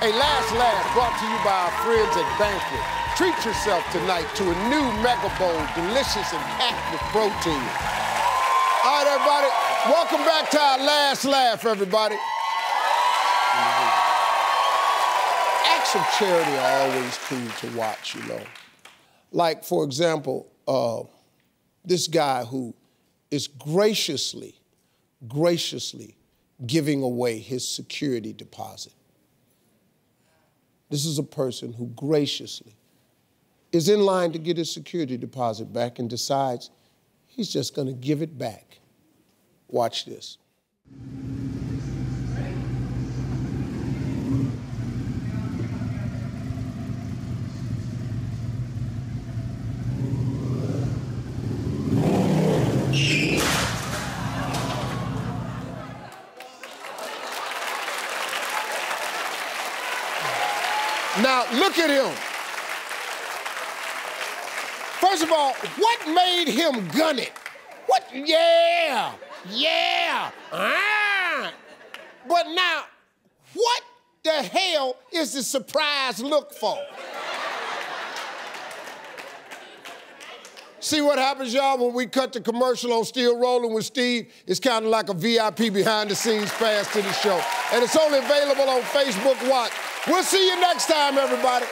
Hey, Last Laugh brought to you by our friends at Banquet. Treat yourself tonight to a new Mega Bowl, delicious and packed with protein. All right, everybody, welcome back to our Last Laugh, everybody. Acts of charity are always cool to watch, you know. Like, for example, this guy who is graciously giving away his security deposit. This is a person who graciously is in line to get his security deposit back and decides he's just going to give it back. Watch this. Now, look at him. First of all, what made him gun it? What? Yeah. But now, what the hell is the surprise look for? See what happens, y'all, when we cut the commercial on Still Rolling with Steve? It's kind of like a VIP behind-the-scenes pass to the show. And it's only available on Facebook Watch. We'll see you next time, everybody.